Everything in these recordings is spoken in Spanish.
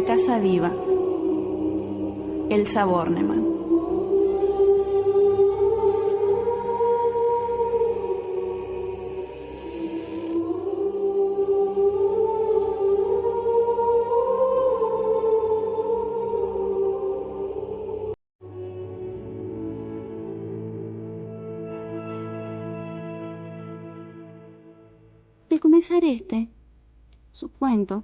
casa viva. Elsa Bornemann. Al comenzar su cuento,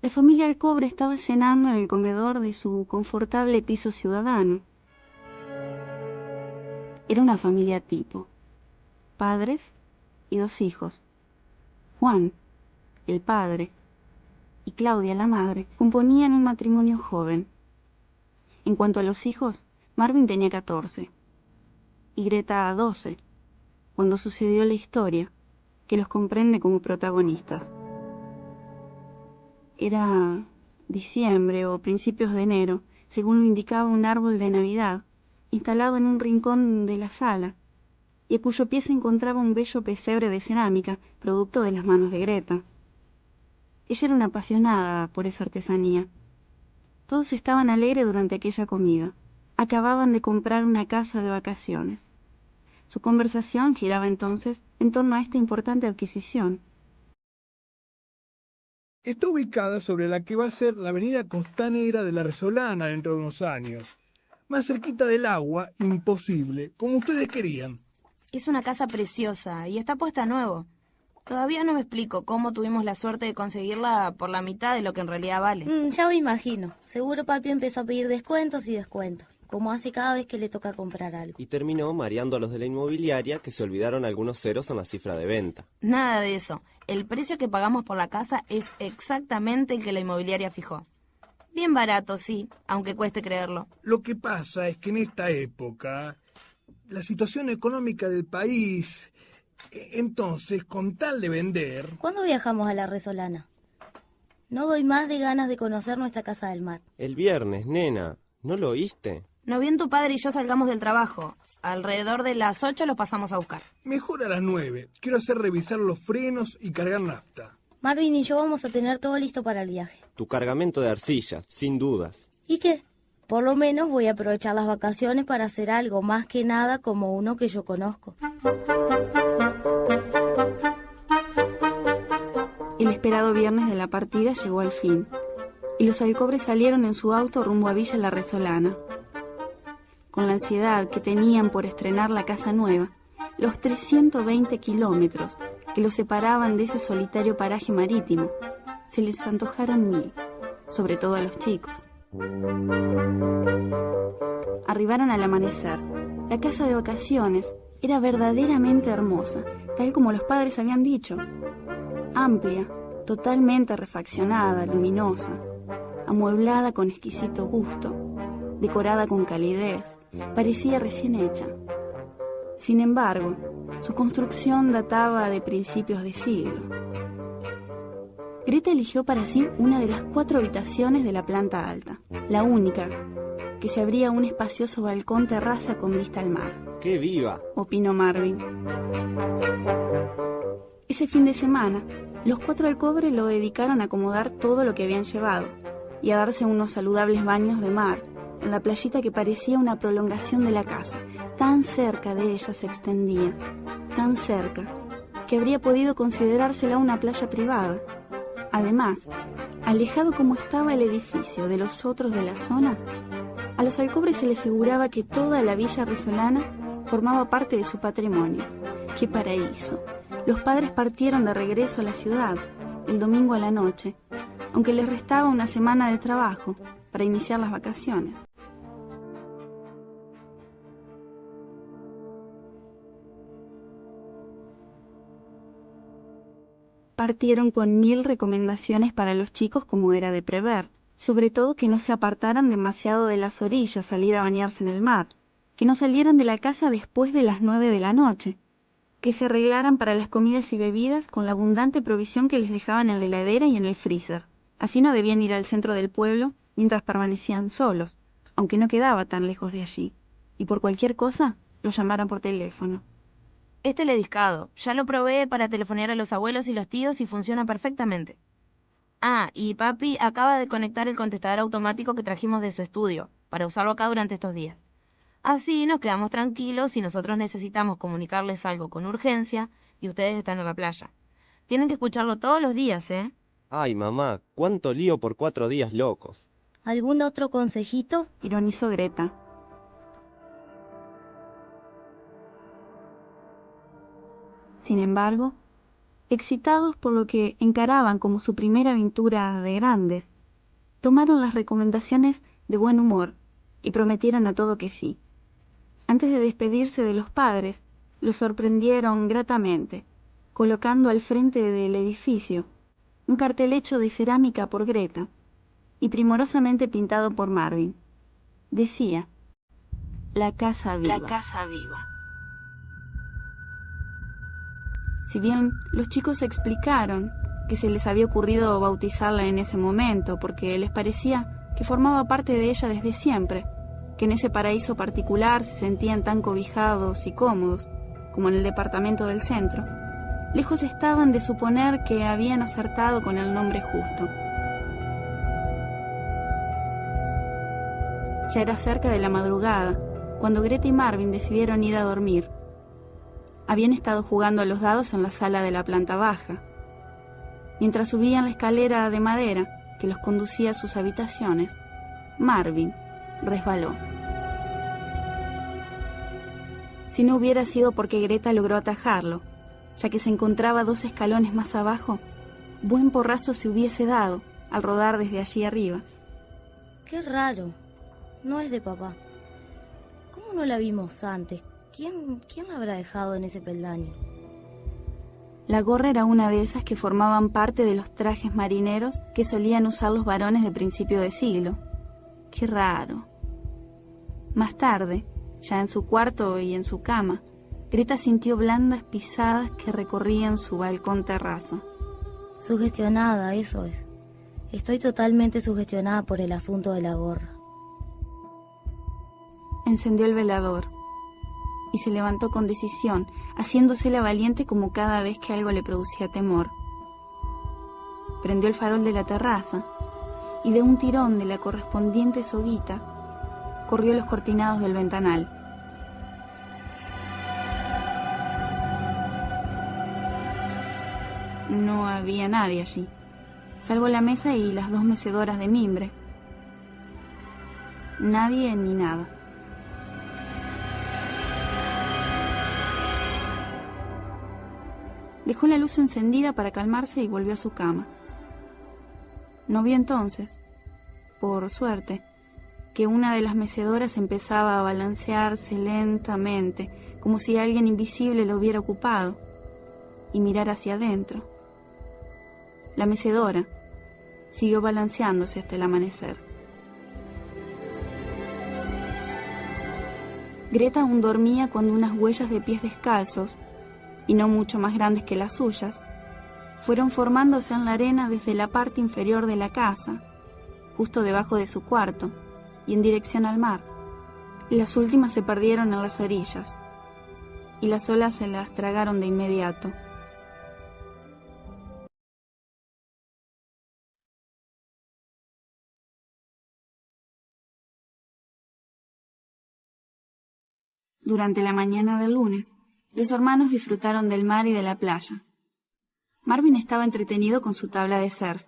la familia Alcobre estaba cenando en el comedor de su confortable piso ciudadano. Era una familia tipo, padres y 2 hijos. Juan, el padre, y Claudia, la madre, componían un matrimonio joven. En cuanto a los hijos, Marvin tenía 14 y Greta 12, cuando sucedió la historia que los comprende como protagonistas. Era diciembre o principios de enero, según lo indicaba un árbol de Navidad, instalado en un rincón de la sala, y a cuyo pie se encontraba un bello pesebre de cerámica, producto de las manos de Greta. Ella era una apasionada por esa artesanía. Todos estaban alegres durante aquella comida. Acababan de comprar una casa de vacaciones. Su conversación giraba entonces en torno a esta importante adquisición. Está ubicada sobre la que va a ser la avenida Costanera de la Resolana dentro de unos años. Más cerquita del agua, imposible, como ustedes querían. Es una casa preciosa y está puesta a nuevo. Todavía no me explico cómo tuvimos la suerte de conseguirla por la mitad de lo que en realidad vale. Ya me imagino. Seguro papi empezó a pedir descuentos y descuentos, como hace cada vez que le toca comprar algo. Y terminó mareando a los de la inmobiliaria que se olvidaron algunos ceros en la cifra de venta. Nada de eso. El precio que pagamos por la casa es exactamente el que la inmobiliaria fijó. Bien barato, sí, aunque cueste creerlo. Lo que pasa es que en esta época, la situación económica del país, entonces, con tal de vender... ¿Cuándo viajamos a la Resolana? No doy más de ganas de conocer nuestra casa del mar. El viernes, nena. ¿No lo oíste? No bien tu padre y yo salgamos del trabajo. Alrededor de las 8 los pasamos a buscar. Mejor a las 9. Quiero hacer revisar los frenos y cargar nafta. Marvin y yo vamos a tener todo listo para el viaje. Tu cargamento de arcilla, sin dudas. ¿Y qué? Por lo menos voy a aprovechar las vacaciones para hacer algo más que nada como uno que yo conozco. El esperado viernes de la partida llegó al fin, y los Alcobres salieron en su auto rumbo a Villa La Resolana. Con la ansiedad que tenían por estrenar la casa nueva, los 320 kilómetros que los separaban de ese solitario paraje marítimo se les antojaron 1000, sobre todo a los chicos. Arribaron al amanecer. La casa de vacaciones era verdaderamente hermosa, tal como los padres habían dicho. Amplia, totalmente refaccionada, luminosa, amueblada con exquisito gusto, decorada con calidez, parecía recién hecha. Sin embargo, su construcción databa de principios de siglo. Greta eligió para sí una de las 4 habitaciones de la planta alta, la única, que se abría un espacioso balcón terraza con vista al mar. ¡Qué viva!, opinó Marvin. Ese fin de semana, los 4 Alcobres lo dedicaron a acomodar todo lo que habían llevado y a darse unos saludables baños de mar en la playita que parecía una prolongación de la casa. Tan cerca de ella se extendía, tan cerca, que habría podido considerársela una playa privada. Además, alejado como estaba el edificio de los otros de la zona, a los Alcobres se les figuraba que toda la Villa Resolana formaba parte de su patrimonio. ¡Qué paraíso! Los padres partieron de regreso a la ciudad el domingo a la noche, aunque les restaba una semana de trabajo para iniciar las vacaciones. Partieron con 1000 recomendaciones para los chicos, como era de prever, sobre todo que no se apartaran demasiado de las orillas, salir a bañarse en el mar, que no salieran de la casa después de las 9 de la noche, que se arreglaran para las comidas y bebidas con la abundante provisión que les dejaban en la heladera y en el freezer. Así no debían ir al centro del pueblo mientras permanecían solos, aunque no quedaba tan lejos de allí, y por cualquier cosa los llamaran por teléfono. Es telediscado. Ya lo probé para telefonear a los abuelos y los tíos y funciona perfectamente. Ah, y papi acaba de conectar el contestador automático que trajimos de su estudio, para usarlo acá durante estos días. Así nos quedamos tranquilos si nosotros necesitamos comunicarles algo con urgencia y ustedes están en la playa. Tienen que escucharlo todos los días, ¿eh? Ay, mamá, cuánto lío por 4 días locos. ¿Algún otro consejito? Ironizó Greta. Sin embargo, excitados por lo que encaraban como su primera aventura de grandes, tomaron las recomendaciones de buen humor y prometieron a todo que sí. Antes de despedirse de los padres, los sorprendieron gratamente, colocando al frente del edificio un cartel hecho de cerámica por Greta y primorosamente pintado por Marvin. Decía: La casa viva. La casa viva. Si bien los chicos explicaron que se les había ocurrido bautizarla en ese momento porque les parecía que formaba parte de ella desde siempre, que en ese paraíso particular se sentían tan cobijados y cómodos como en el departamento del centro, lejos estaban de suponer que habían acertado con el nombre justo. Ya era cerca de la madrugada cuando Greta y Marvin decidieron ir a dormir. Habían estado jugando a los dados en la sala de la planta baja. Mientras subían la escalera de madera que los conducía a sus habitaciones, Marvin resbaló. Si no hubiera sido porque Greta logró atajarlo, ya que se encontraba 2 escalones más abajo, buen porrazo se hubiese dado al rodar desde allí arriba. Qué raro. No es de papá. ¿Cómo no la vimos antes? ¿Quién la habrá dejado en ese peldaño? La gorra era una de esas que formaban parte de los trajes marineros que solían usar los varones de principio de siglo. Qué raro. Más tarde, ya en su cuarto y en su cama, Greta sintió blandas pisadas que recorrían su balcón terrazo. Sugestionada, eso es. Estoy totalmente sugestionada por el asunto de la gorra. Encendió el velador y se levantó con decisión, haciéndosela valiente como cada vez que algo le producía temor. Prendió el farol de la terraza y de un tirón de la correspondiente soguita corrió los cortinados del ventanal. No había nadie allí, salvo la mesa y las 2 mecedoras de mimbre. Nadie ni nada. Dejó la luz encendida para calmarse y volvió a su cama. No vio entonces, por suerte, que una de las mecedoras empezaba a balancearse lentamente, como si alguien invisible lo hubiera ocupado, y mirar hacia adentro. La mecedora siguió balanceándose hasta el amanecer. Greta aún dormía cuando unas huellas de pies descalzos, y no mucho más grandes que las suyas, fueron formándose en la arena desde la parte inferior de la casa, justo debajo de su cuarto, y en dirección al mar. Las últimas se perdieron en las orillas, y las olas se las tragaron de inmediato. Durante la mañana del lunes, los hermanos disfrutaron del mar y de la playa. Marvin estaba entretenido con su tabla de surf.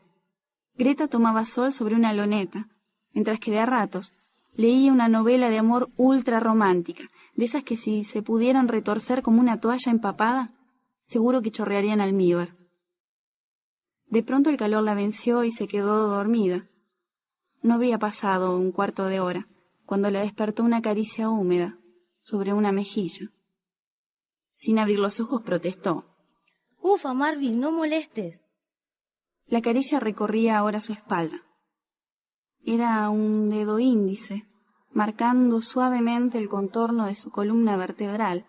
Greta tomaba sol sobre una loneta, mientras que de a ratos leía una novela de amor ultra romántica, de esas que si se pudieran retorcer como una toalla empapada, seguro que chorrearían almíbar. De pronto el calor la venció y se quedó dormida. No habría pasado un cuarto de hora, cuando la despertó una caricia húmeda sobre una mejilla. Sin abrir los ojos protestó. Ufa, Marvin, no molestes. La caricia recorría ahora su espalda. Era un dedo índice, marcando suavemente el contorno de su columna vertebral.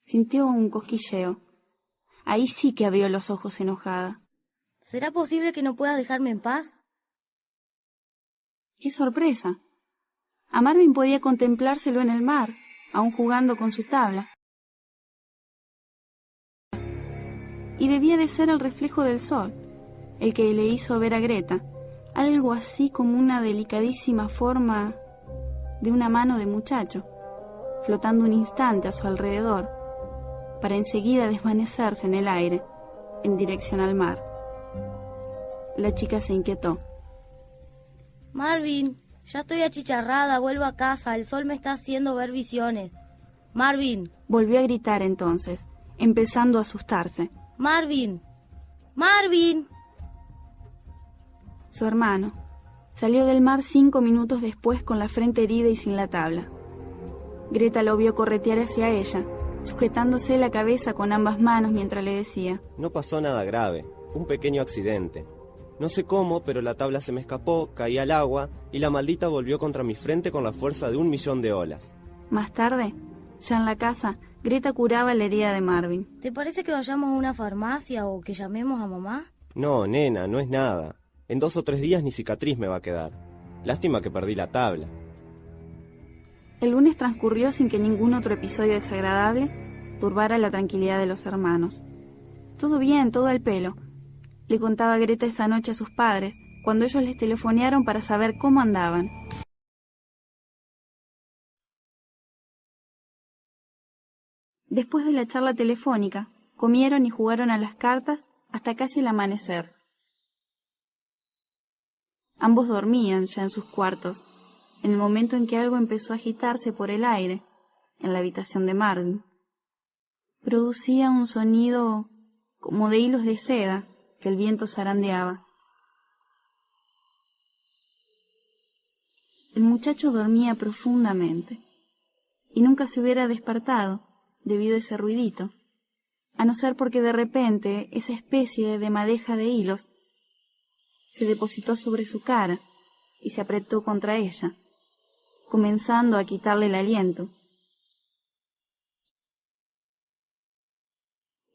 Sintió un cosquilleo. Ahí sí que abrió los ojos enojada. ¿Será posible que no puedas dejarme en paz? ¡Qué sorpresa! A Marvin podía contemplárselo en el mar, aún jugando con su tabla. Y debía de ser el reflejo del sol, el que le hizo ver a Greta algo así como una delicadísima forma de una mano de muchacho, flotando un instante a su alrededor, para enseguida desvanecerse en el aire, en dirección al mar. La chica se inquietó. Marvin, ya estoy achicharrada, vuelvo a casa, el sol me está haciendo ver visiones. Marvin. Volvió a gritar entonces, empezando a asustarse. Marvin. Marvin. Su hermano salió del mar 5 minutos después con la frente herida y sin la tabla. Greta lo vio corretear hacia ella, sujetándose la cabeza con ambas manos mientras le decía: No pasó nada grave, un pequeño accidente. No sé cómo, pero la tabla se me escapó, caí al agua y la maldita volvió contra mi frente con la fuerza de 1.000.000 de olas. Más tarde, ya en la casa, Greta curaba la herida de Marvin. ¿Te parece que vayamos a una farmacia o que llamemos a mamá? No, nena, no es nada. En 2 o 3 días ni cicatriz me va a quedar. Lástima que perdí la tabla. El lunes transcurrió sin que ningún otro episodio desagradable turbara la tranquilidad de los hermanos. Todo bien, todo al pelo, le contaba Greta esa noche a sus padres, cuando ellos les telefonearon para saber cómo andaban. Después de la charla telefónica, comieron y jugaron a las cartas hasta casi el amanecer. Ambos dormían ya en sus cuartos, en el momento en que algo empezó a agitarse por el aire, en la habitación de Marvin. Producía un sonido como de hilos de seda que el viento zarandeaba. El muchacho dormía profundamente y nunca se hubiera despertado debido a ese ruidito, a no ser porque de repente esa especie de madeja de hilos se depositó sobre su cara y se apretó contra ella, comenzando a quitarle el aliento.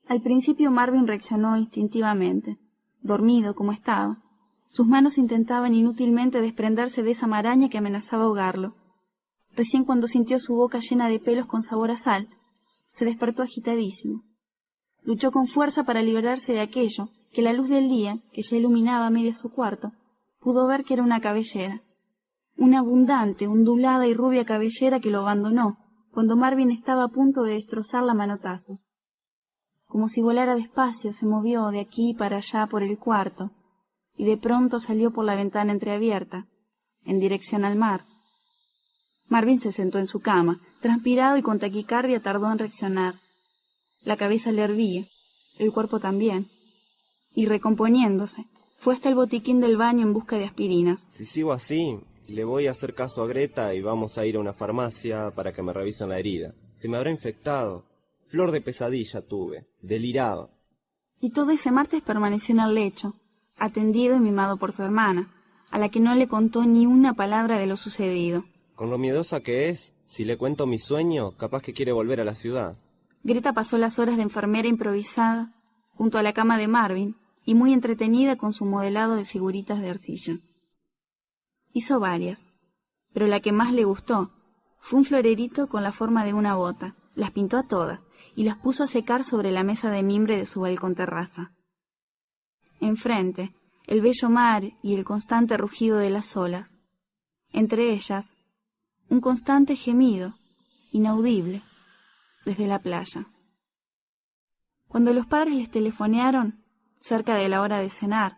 Al principio Marvin reaccionó instintivamente, dormido como estaba. Sus manos intentaban inútilmente desprenderse de esa maraña que amenazaba ahogarlo. Recién cuando sintió su boca llena de pelos con sabor a sal, se despertó agitadísimo. Luchó con fuerza para librarse de aquello que la luz del día, que ya iluminaba media su cuarto, pudo ver que era una cabellera. Una abundante, ondulada y rubia cabellera que lo abandonó cuando Marvin estaba a punto de destrozarla a manotazos. Como si volara despacio, se movió de aquí para allá por el cuarto, y de pronto salió por la ventana entreabierta, en dirección al mar. Marvin se sentó en su cama, transpirado y con taquicardia tardó en reaccionar. La cabeza le hervía, el cuerpo también, y recomponiéndose, fue hasta el botiquín del baño en busca de aspirinas. Si sigo así, le voy a hacer caso a Greta y vamos a ir a una farmacia para que me revisen la herida. Se me habrá infectado. Flor de pesadilla tuve, deliraba. Y todo ese martes permaneció en el lecho, atendido y mimado por su hermana, a la que no le contó ni una palabra de lo sucedido. Con lo miedosa que es, si le cuento mi sueño, capaz que quiere volver a la ciudad. Greta pasó las horas de enfermera improvisada junto a la cama de Marvin y muy entretenida con su modelado de figuritas de arcilla. Hizo varias, pero la que más le gustó fue un florerito con la forma de una bota. Las pintó a todas y las puso a secar sobre la mesa de mimbre de su balcón terraza. Enfrente, el bello mar y el constante rugido de las olas. Entre ellas, un constante gemido, inaudible, desde la playa. Cuando los padres les telefonearon, cerca de la hora de cenar,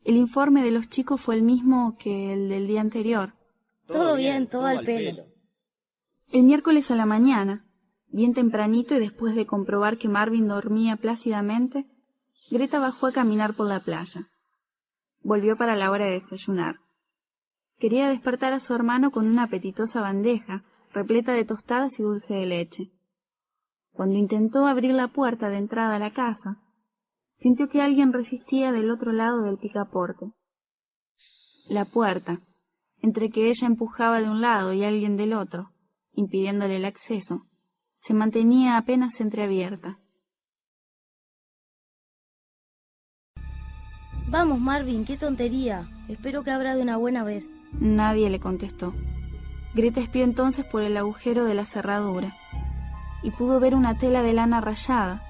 el informe de los chicos fue el mismo que el del día anterior. Todo bien, todo al pelo. El miércoles a la mañana, bien tempranito y después de comprobar que Marvin dormía plácidamente, Greta bajó a caminar por la playa. Volvió para la hora de desayunar. Quería despertar a su hermano con una apetitosa bandeja, repleta de tostadas y dulce de leche. Cuando intentó abrir la puerta de entrada a la casa, sintió que alguien resistía del otro lado del picaporte. La puerta, entre que ella empujaba de un lado y alguien del otro, impidiéndole el acceso, se mantenía apenas entreabierta. Vamos, Marvin, qué tontería. Espero que abra de una buena vez. Nadie le contestó. Greta espió entonces por el agujero de la cerradura y pudo ver una tela de lana rayada,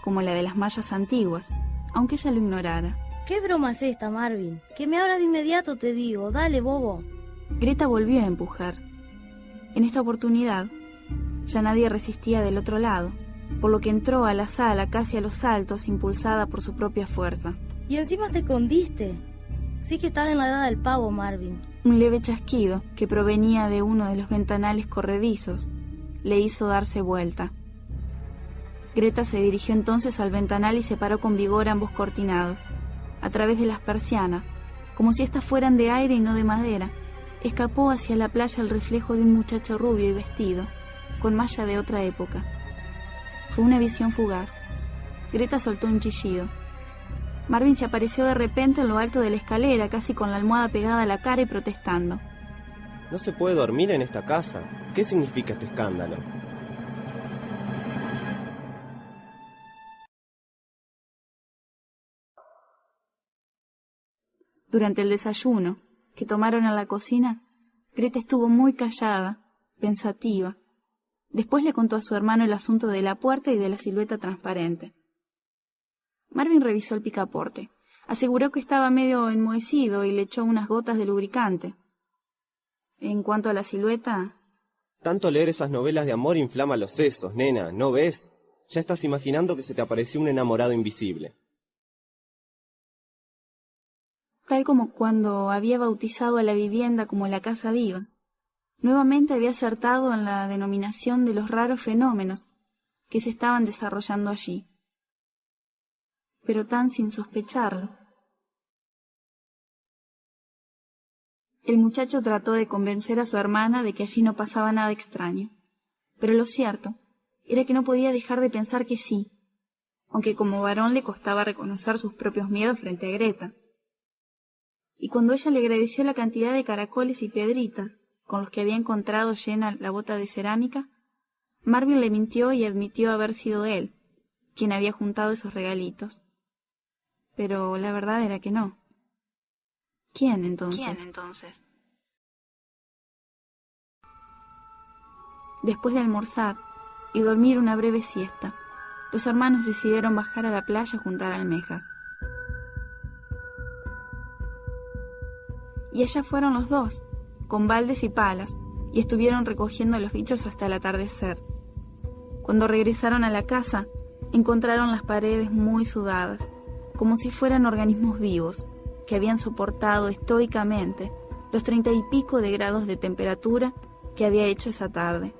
como la de las mallas antiguas, aunque ella lo ignorara. ¿Qué broma es esta, Marvin? Que me abras de inmediato, te digo. Dale, bobo. Greta volvió a empujar. En esta oportunidad, ya nadie resistía del otro lado, por lo que entró a la sala casi a los saltos, impulsada por su propia fuerza. Y encima te escondiste. Sí que estás en la edad del pavo, Marvin. Un leve chasquido, que provenía de uno de los ventanales corredizos, le hizo darse vuelta. Greta se dirigió entonces al ventanal y separó con vigor ambos cortinados. A través de las persianas, como si éstas fueran de aire y no de madera, escapó hacia la playa el reflejo de un muchacho rubio y vestido, con malla de otra época. Fue una visión fugaz. Greta soltó un chillido. Marvin se apareció de repente en lo alto de la escalera, casi con la almohada pegada a la cara y protestando. No se puede dormir en esta casa. ¿Qué significa este escándalo? Durante el desayuno que tomaron en la cocina, Greta estuvo muy callada, pensativa. Después le contó a su hermano el asunto de la puerta y de la silueta transparente. Marvin revisó el picaporte. Aseguró que estaba medio enmohecido y le echó unas gotas de lubricante. En cuanto a la silueta... Tanto leer esas novelas de amor inflama los sesos, nena, ¿no ves? Ya estás imaginando que se te apareció un enamorado invisible. Tal como cuando había bautizado a la vivienda como la casa viva, nuevamente había acertado en la denominación de los raros fenómenos que se estaban desarrollando allí, pero tan sin sospecharlo. El muchacho trató de convencer a su hermana de que allí no pasaba nada extraño, pero lo cierto era que no podía dejar de pensar que sí, aunque como varón le costaba reconocer sus propios miedos frente a Greta. Y cuando ella le agradeció la cantidad de caracoles y piedritas con los que había encontrado llena la bota de cerámica, Marvin le mintió y admitió haber sido él quien había juntado esos regalitos. Pero la verdad era que no. ¿Quién entonces? Después de almorzar y dormir una breve siesta, los hermanos decidieron bajar a la playa a juntar almejas. Y allá fueron los dos, con baldes y palas, y estuvieron recogiendo los bichos hasta el atardecer. Cuando regresaron a la casa, encontraron las paredes muy sudadas, como si fueran organismos vivos, que habían soportado estoicamente los 30 y pico de grados de temperatura que había hecho esa tarde.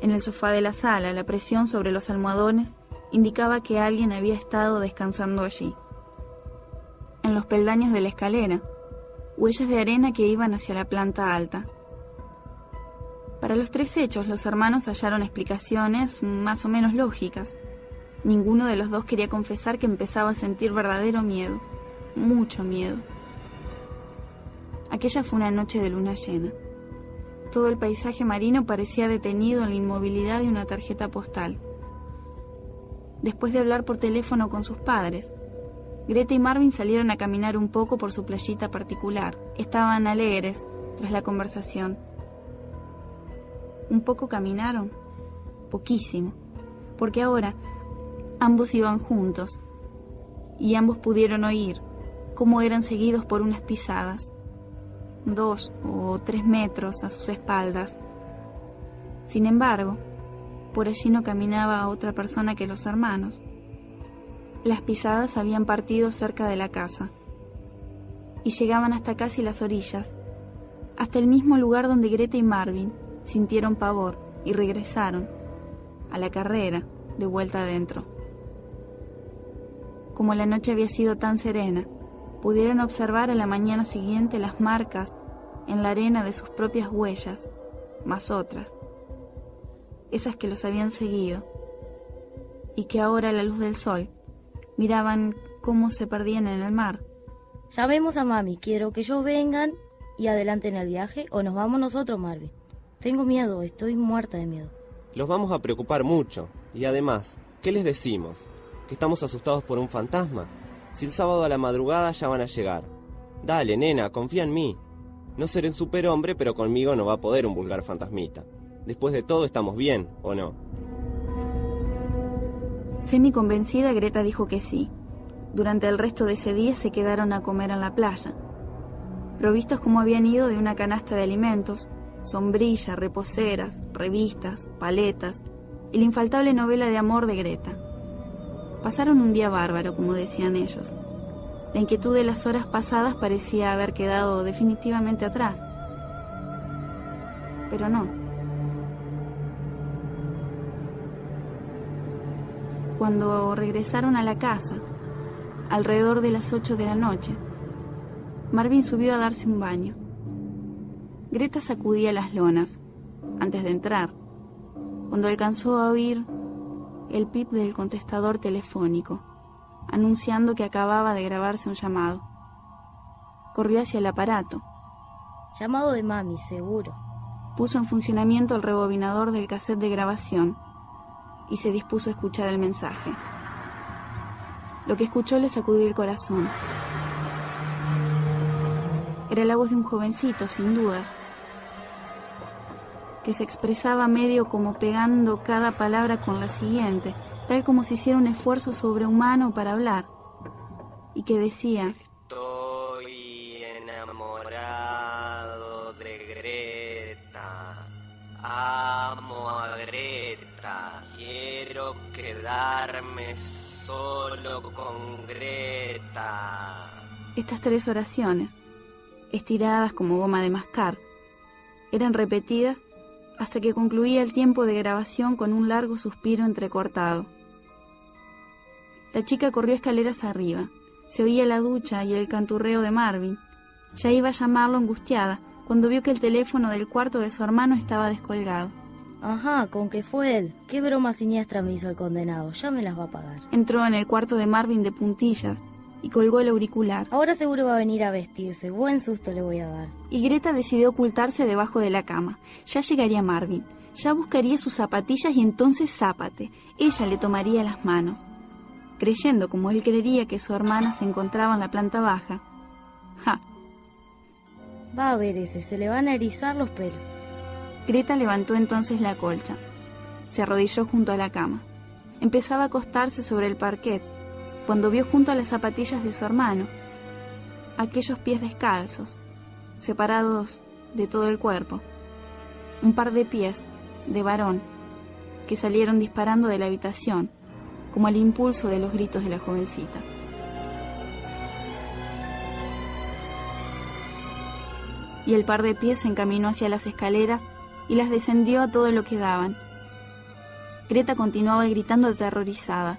En el sofá de la sala, la presión sobre los almohadones indicaba que alguien había estado descansando allí. En los peldaños de la escalera, huellas de arena que iban hacia la planta alta. Para los tres hechos, los hermanos hallaron explicaciones más o menos lógicas. Ninguno de los dos quería confesar que empezaba a sentir verdadero miedo, mucho miedo. Aquella fue una noche de luna llena. Todo el paisaje marino parecía detenido en la inmovilidad de una tarjeta postal. Después de hablar por teléfono con sus padres, Greta y Marvin salieron a caminar un poco por su playita particular. Estaban alegres tras la conversación. Un poco caminaron, poquísimo, porque ahora ambos iban juntos y ambos pudieron oír cómo eran seguidos por unas pisadas, 2 o 3 metros a sus espaldas. Sin embargo, por allí no caminaba otra persona que los hermanos. Las pisadas habían partido cerca de la casa y llegaban hasta casi las orillas, hasta el mismo lugar donde Greta y Marvin sintieron pavor y regresaron a la carrera de vuelta adentro. Como la noche había sido tan serena, pudieron observar a la mañana siguiente las marcas en la arena de sus propias huellas, más otras, esas que los habían seguido y que ahora a la luz del sol miraban cómo se perdían en el mar. Llamemos a mami, quiero que ellos vengan y adelanten el viaje o nos vamos nosotros, Marvin. Tengo miedo, estoy muerta de miedo. Los vamos a preocupar mucho. Y además, ¿qué les decimos? ¿Que estamos asustados por un fantasma? Si el sábado a la madrugada ya van a llegar. Dale, nena, confía en mí. No seré un superhombre, pero conmigo no va a poder un vulgar fantasmita. Después de todo estamos bien, ¿o no? Semi convencida, Greta dijo que sí. Durante el resto de ese día se quedaron a comer en la playa, provistos como habían ido de una canasta de alimentos, sombrilla, reposeras, revistas, paletas y la infaltable novela de amor de Greta. Pasaron un día bárbaro, como decían ellos. La inquietud de las horas pasadas parecía haber quedado definitivamente atrás. Pero no. Cuando regresaron a la casa, alrededor de las 8 de la noche, Marvin subió a darse un baño. Greta sacudía las lonas antes de entrar, cuando alcanzó a oír el pip del contestador telefónico, anunciando que acababa de grabarse un llamado. Corrió hacia el aparato. Llamado de mami, seguro. Puso en funcionamiento el rebobinador del cassette de grabación y se dispuso a escuchar el mensaje. Lo que escuchó le sacudió el corazón. Era la voz de un jovencito, sin dudas, que se expresaba medio como pegando cada palabra con la siguiente, tal como si hiciera un esfuerzo sobrehumano para hablar, y que decía: Estoy enamorado de Greta. Amo a Greta. Quiero quedarme solo con Greta. Estas 3 oraciones, estiradas como goma de mascar, eran repetidas hasta que concluía el tiempo de grabación con un largo suspiro entrecortado. La chica corrió escaleras arriba. Se oía la ducha y el canturreo de Marvin. Ya iba a llamarlo angustiada cuando vio que el teléfono del cuarto de su hermano estaba descolgado. Ajá, con que fue él. Qué broma siniestra me hizo el condenado. Ya me las va a pagar. Entró en el cuarto de Marvin de puntillas y colgó el auricular. Ahora seguro va a venir a vestirse. Buen susto le voy a dar. Y Greta decidió ocultarse debajo de la cama. Ya llegaría Marvin. Ya buscaría sus zapatillas y entonces zápate. Ella le tomaría las manos. Creyendo, como él creería, que su hermana se encontraba en la planta baja. ¡Ja! Va a ver ese, se le van a erizar los pelos. Greta levantó entonces la colcha. Se arrodilló junto a la cama. Empezaba a acostarse sobre el parquet, cuando vio junto a las zapatillas de su hermano aquellos pies descalzos, separados de todo el cuerpo. Un par de pies de varón que salieron disparando de la habitación, como al impulso de los gritos de la jovencita. Y el par de pies se encaminó hacia las escaleras y las descendió a todo lo que daban. Greta continuaba gritando aterrorizada.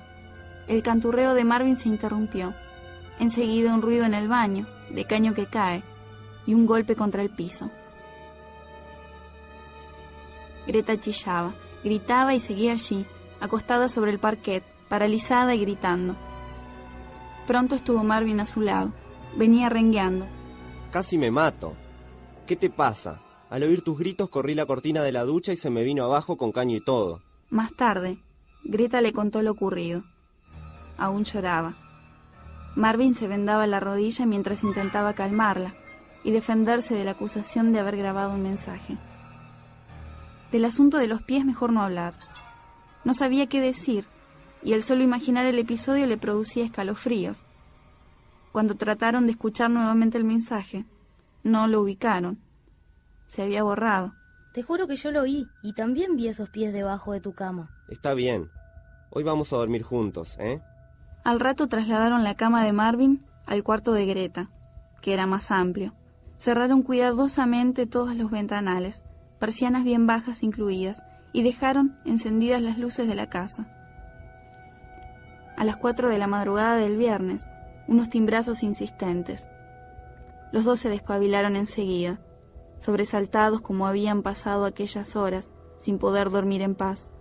El canturreo de Marvin se interrumpió. Enseguida un ruido en el baño, de caño que cae, y un golpe contra el piso. Greta chillaba, gritaba y seguía allí, acostada sobre el parquet, paralizada y gritando. Pronto estuvo Marvin a su lado. Venía rengueando. Casi me mato. ¿Qué te pasa? Al oír tus gritos corrí la cortina de la ducha y se me vino abajo con caño y todo. Más tarde, Greta le contó lo ocurrido. Aún lloraba. Marvin se vendaba la rodilla mientras intentaba calmarla y defenderse de la acusación de haber grabado un mensaje. Del asunto de los pies mejor no hablar. No sabía qué decir, y el solo imaginar el episodio le producía escalofríos. Cuando trataron de escuchar nuevamente el mensaje, no lo ubicaron. Se había borrado. Te juro que yo lo oí, y también vi esos pies debajo de tu cama. Está bien. Hoy vamos a dormir juntos, ¿eh? Al rato trasladaron la cama de Marvin al cuarto de Greta, que era más amplio. Cerraron cuidadosamente todos los ventanales, persianas bien bajas incluidas, y dejaron encendidas las luces de la casa. A las 4 de la madrugada del viernes, unos timbrazos insistentes. Los dos se despabilaron enseguida, sobresaltados como habían pasado aquellas horas sin poder dormir en paz.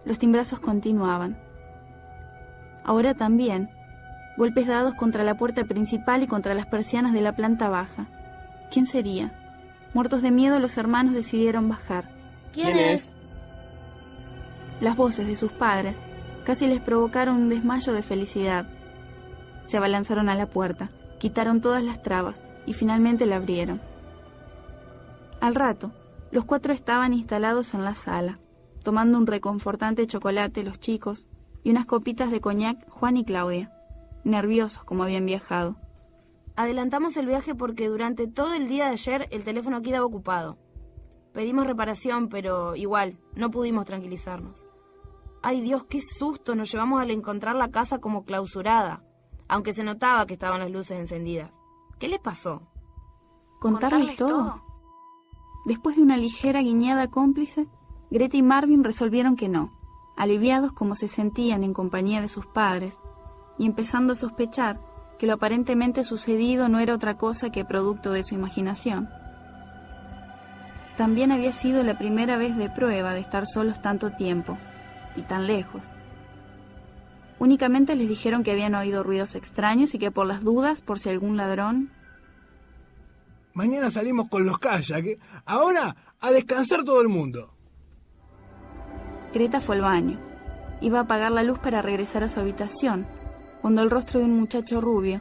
Los timbrazos continuaban. Ahora también, golpes dados contra la puerta principal y contra las persianas de la planta baja. ¿Quién sería? Muertos de miedo, los hermanos decidieron bajar. ¿Quién es? Las voces de sus padres casi les provocaron un desmayo de felicidad. Se abalanzaron a la puerta, quitaron todas las trabas y finalmente la abrieron. Al rato, los 4 estaban instalados en la sala, tomando un reconfortante chocolate los chicos y unas copitas de coñac Juan y Claudia. nerviosos como habían viajado. Adelantamos el viaje porque durante todo el día de ayer el teléfono quedaba ocupado. Pedimos reparación, pero igual, no pudimos tranquilizarnos. ¡Ay Dios, qué susto! Nos llevamos al encontrar la casa como clausurada, aunque se notaba que estaban las luces encendidas. ¿Qué les pasó? ¿Contarles todo? Después de una ligera guiñada cómplice, Greta y Marvin resolvieron que no, aliviados como se sentían en compañía de sus padres, y empezando a sospechar que lo aparentemente sucedido no era otra cosa que producto de su imaginación. También había sido la primera vez de prueba de estar solos tanto tiempo, y tan lejos. Únicamente les dijeron que habían oído ruidos extraños y que por las dudas, por si algún ladrón... Mañana salimos con los kayak. Ahora, a descansar todo el mundo. Greta fue al baño. Iba a apagar la luz para regresar a su habitación, cuando el rostro de un muchacho rubio,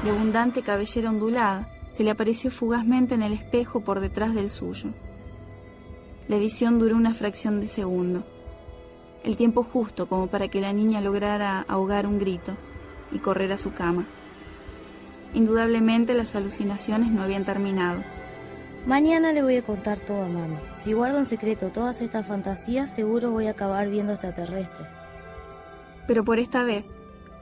de abundante cabellera ondulada, se le apareció fugazmente en el espejo por detrás del suyo. La visión duró una fracción de segundo, el tiempo justo como para que la niña lograra ahogar un grito y correr a su cama. Indudablemente las alucinaciones no habían terminado. Mañana le voy a contar todo a mami. Si guardo en secreto todas estas fantasías, seguro voy a acabar viendo extraterrestres. Pero por esta vez,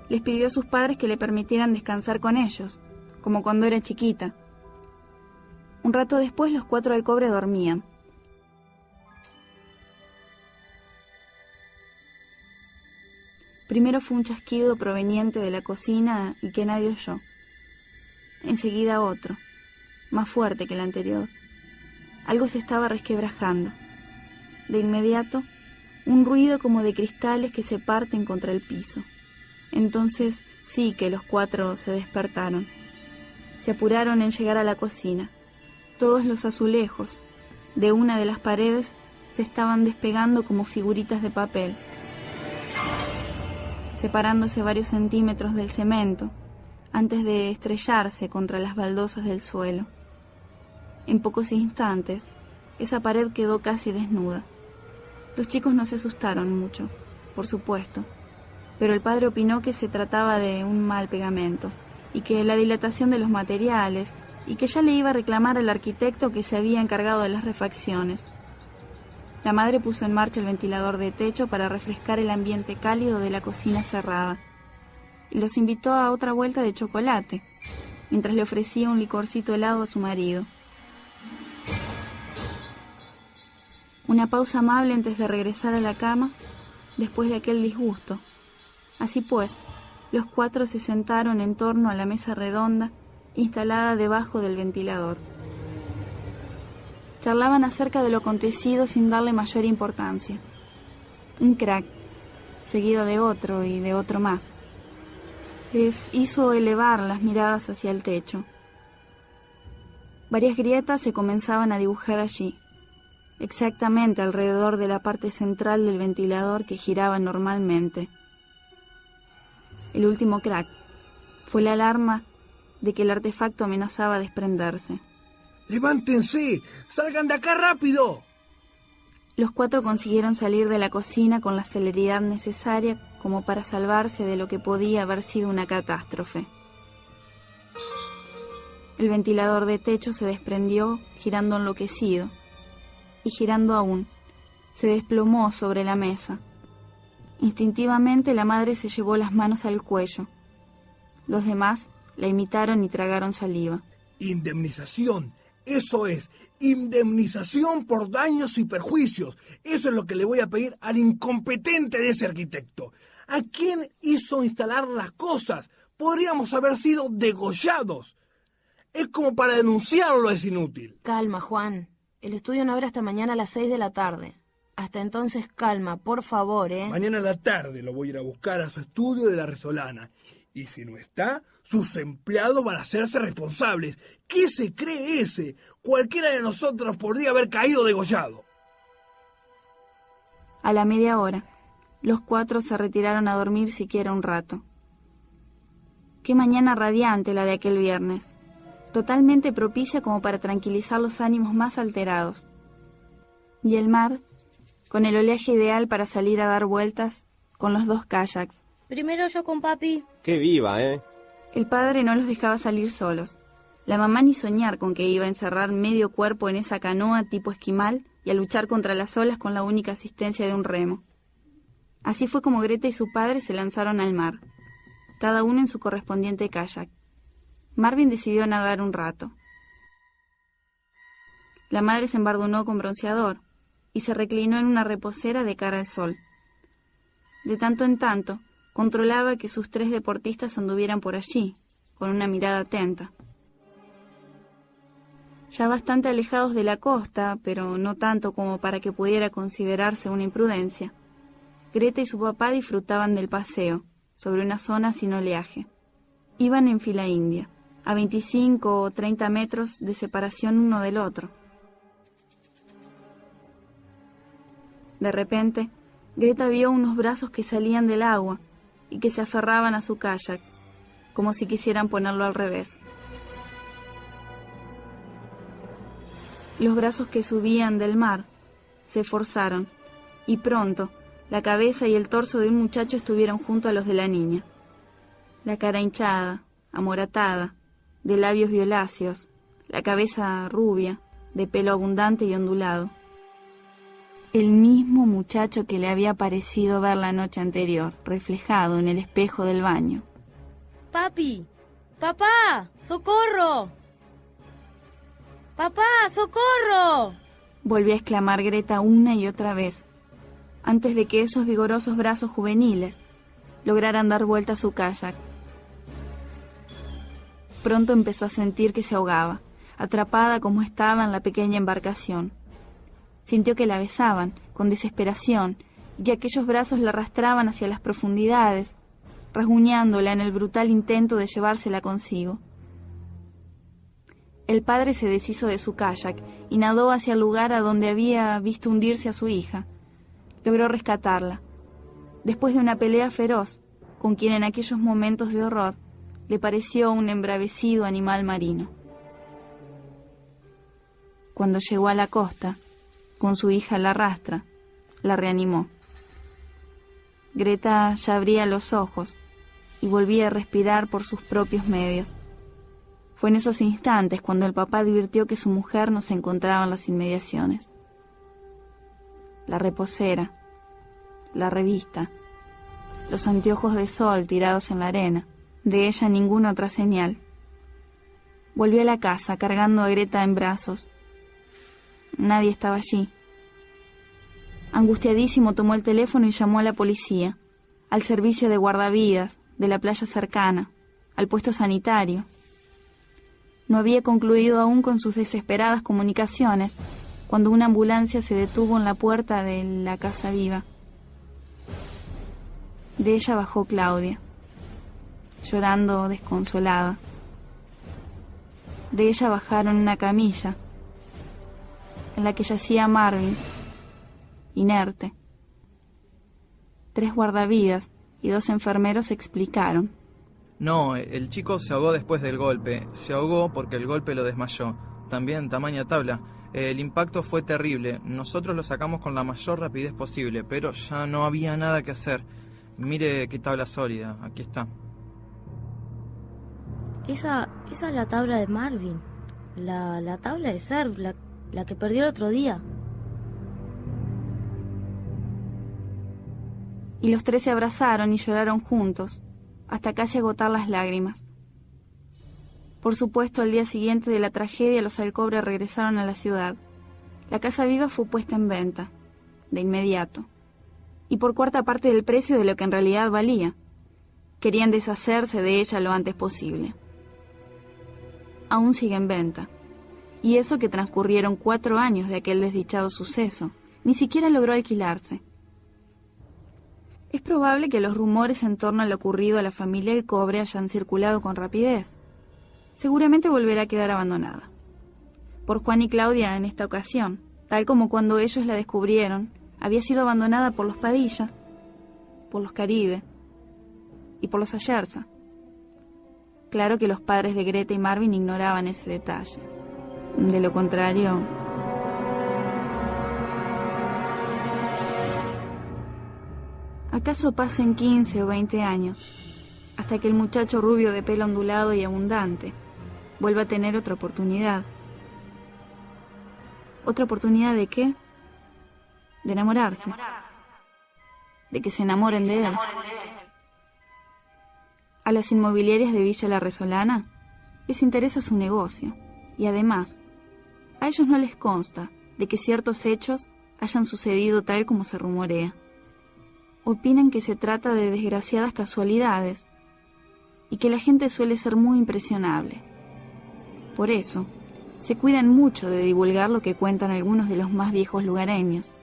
les pidió a sus padres que le permitieran descansar con ellos, como cuando era chiquita. Un rato después los 4 del cobre dormían. Primero fue un chasquido proveniente de la cocina y que nadie oyó. Enseguida otro, más fuerte que el anterior. Algo se estaba resquebrajando. De inmediato, un ruido como de cristales que se parten contra el piso. Entonces sí que los 4 se despertaron. Se apuraron en llegar a la cocina. Todos los azulejos de una de las paredes se estaban despegando como figuritas de papel, separándose varios centímetros del cemento, antes de estrellarse contra las baldosas del suelo. En pocos instantes, esa pared quedó casi desnuda. Los chicos no se asustaron mucho, por supuesto, pero el padre opinó que se trataba de un mal pegamento, y que la dilatación de los materiales, y que ya le iba a reclamar al arquitecto que se había encargado de las refacciones. La madre puso en marcha el ventilador de techo para refrescar el ambiente cálido de la cocina cerrada, y los invitó a otra vuelta de chocolate, mientras le ofrecía un licorcito helado a su marido. Una pausa amable antes de regresar a la cama, después de aquel disgusto. Así pues, los 4 se sentaron en torno a la mesa redonda, instalada debajo del ventilador. Charlaban acerca de lo acontecido sin darle mayor importancia. Un crack, seguido de otro y de otro más, les hizo elevar las miradas hacia el techo. Varias grietas se comenzaban a dibujar allí, exactamente alrededor de la parte central del ventilador que giraba normalmente. El último crack fue la alarma de que el artefacto amenazaba desprenderse. ¡Levántense! ¡Salgan de acá rápido! Los 4 consiguieron salir de la cocina con la celeridad necesaria como para salvarse de lo que podía haber sido una catástrofe. El ventilador de techo se desprendió, girando enloquecido, y girando aún, se desplomó sobre la mesa. Instintivamente la madre se llevó las manos al cuello. Los demás la imitaron y tragaron saliva. Indemnización. Eso es, indemnización por daños y perjuicios. Eso es lo que le voy a pedir al incompetente de ese arquitecto. ¿A quién hizo instalar las cosas? Podríamos haber sido degollados. Es como para denunciarlo, es inútil. Calma, Juan. El estudio no abre hasta mañana a las 6 de la tarde. Hasta entonces, calma, por favor, ¿eh? Mañana a la tarde lo voy a ir a buscar a su estudio de la Resolana. Y si no está, sus empleados van a hacerse responsables. ¿Qué se cree ese? Cualquiera de nosotros podría haber caído degollado. A la media hora, los 4 se retiraron a dormir siquiera un rato. Qué mañana radiante la de aquel viernes, totalmente propicia como para tranquilizar los ánimos más alterados. Y el mar, con el oleaje ideal para salir a dar vueltas, con los 2 kayaks, Primero yo con papi. ¡Qué viva, eh! El padre no los dejaba salir solos. La mamá ni soñar con que iba a encerrar medio cuerpo en esa canoa tipo esquimal y a luchar contra las olas con la única asistencia de un remo. Así fue como Greta y su padre se lanzaron al mar, cada uno en su correspondiente kayak. Marvin decidió nadar un rato. La madre se embardunó con bronceador y se reclinó en una reposera de cara al sol. De tanto en tanto, controlaba que sus 3 deportistas anduvieran por allí, con una mirada atenta. Ya bastante alejados de la costa, pero no tanto como para que pudiera considerarse una imprudencia, Greta y su papá disfrutaban del paseo, sobre una zona sin oleaje. Iban en fila india, a 25 o 30 metros de separación uno del otro. De repente, Greta vio unos brazos que salían del agua y que se aferraban a su kayak, como si quisieran ponerlo al revés. Los brazos que subían del mar se forzaron y pronto la cabeza y el torso de un muchacho estuvieron junto a los de la niña. La cara hinchada, amoratada, de labios violáceos, la cabeza rubia, de pelo abundante y ondulado. El mismo muchacho que le había parecido ver la noche anterior, reflejado en el espejo del baño. ¡Papi! ¡Papá! ¡Socorro! ¡Papá! ¡Socorro! Volvió a exclamar Greta una y otra vez, antes de que esos vigorosos brazos juveniles lograran dar vuelta a su kayak. Pronto empezó a sentir que se ahogaba, atrapada como estaba en la pequeña embarcación. Sintió que la besaban, con desesperación, y que aquellos brazos la arrastraban hacia las profundidades, rasguñándola en el brutal intento de llevársela consigo. El padre se deshizo de su kayak y nadó hacia el lugar a donde había visto hundirse a su hija. Logró rescatarla, después de una pelea feroz, con quien en aquellos momentos de horror le pareció un embravecido animal marino. Cuando llegó a la costa, con su hija a la rastra, la reanimó. Greta ya abría los ojos y volvía a respirar por sus propios medios. Fue en esos instantes cuando el papá advirtió que su mujer no se encontraba en las inmediaciones. La reposera, la revista, los anteojos de sol tirados en la arena, de ella ninguna otra señal. Volvió a la casa cargando a Greta en brazos. Nadie estaba allí. Angustiadísimo tomó el teléfono y llamó a la policía, al servicio de guardavidas de la playa cercana, al puesto sanitario. No había concluido aún con sus desesperadas comunicaciones cuando una ambulancia se detuvo en la puerta de la Casa Viva. De ella bajó Claudia, llorando desconsolada. De ella bajaron una camilla, en la que yacía Marvin, inerte. 3 guardavidas y 2 enfermeros explicaron. No, el chico se ahogó después del golpe. Se ahogó porque el golpe lo desmayó. También tamaña tabla. El impacto fue terrible. Nosotros lo sacamos con la mayor rapidez posible, pero ya no había nada que hacer. Mire qué tabla sólida. Aquí está. Esa es la tabla de Marvin. La tabla de surf, la que perdió el otro día. Y los 3 se abrazaron y lloraron juntos, hasta casi agotar las lágrimas. Por supuesto, al día siguiente de la tragedia, los Alcobre regresaron a la ciudad. La Casa Viva fue puesta en venta, de inmediato, y por 1/4 parte del precio de lo que en realidad valía. Querían deshacerse de ella lo antes posible. Aún sigue en venta, y eso que transcurrieron 4 años de aquel desdichado suceso, ni siquiera logró alquilarse. Es probable que los rumores en torno a lo ocurrido a la familia Alcobre hayan circulado con rapidez. Seguramente volverá a quedar abandonada. Por Juan y Claudia en esta ocasión, tal como cuando ellos la descubrieron, había sido abandonada por los Padilla, por los Caride y por los Ayerza. Claro que los padres de Greta y Marvin ignoraban ese detalle. De lo contrario... ¿Acaso pasen 15 o 20 años hasta que el muchacho rubio de pelo ondulado y abundante vuelva a tener otra oportunidad? ¿Otra oportunidad de qué? De enamorarse. De que se enamoren de él. A las inmobiliarias de Villa La Resolana les interesa su negocio y además a ellos no les consta de que ciertos hechos hayan sucedido tal como se rumorea. Opinan que se trata de desgraciadas casualidades y que la gente suele ser muy impresionable. Por eso, se cuidan mucho de divulgar lo que cuentan algunos de los más viejos lugareños.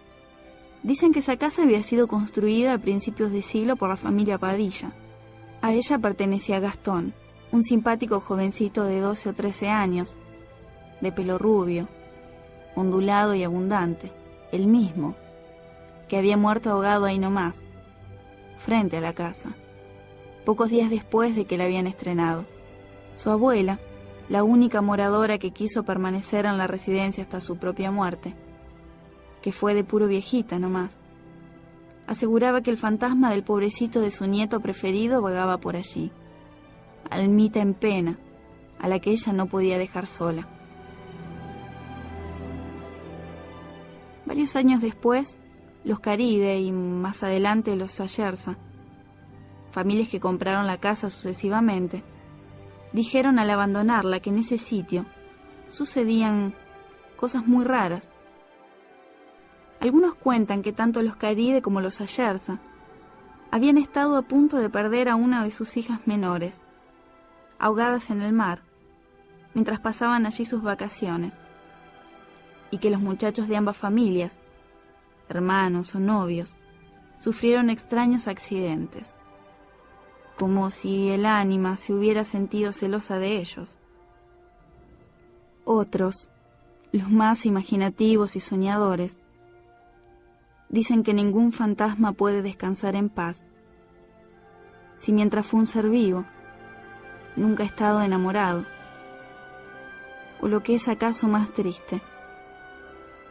Dicen que esa casa había sido construida a principios de siglo por la familia Padilla. A ella pertenecía Gastón, un simpático jovencito de 12 o 13 años, de pelo rubio, ondulado y abundante, el mismo, que había muerto ahogado ahí nomás, frente a la casa, pocos días después de que la habían estrenado. Su abuela, la única moradora que quiso permanecer en la residencia hasta su propia muerte, que fue de puro viejita nomás, aseguraba que el fantasma del pobrecito de su nieto preferido vagaba por allí, almita en pena, a la que ella no podía dejar sola. Varios años después, los Caride y más adelante los Sayerza, familias que compraron la casa sucesivamente, dijeron al abandonarla que en ese sitio sucedían cosas muy raras. Algunos cuentan que tanto los Caride como los Sayerza habían estado a punto de perder a una de sus hijas menores, ahogadas en el mar, mientras pasaban allí sus vacaciones, y que los muchachos de ambas familias, hermanos o novios, sufrieron extraños accidentes, como si el ánima se hubiera sentido celosa de ellos. Otros, los más imaginativos y soñadores, dicen que ningún fantasma puede descansar en paz si mientras fue un ser vivo nunca ha estado enamorado, o lo que es acaso más triste,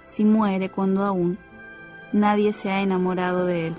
si muere cuando aún nadie se ha enamorado de él.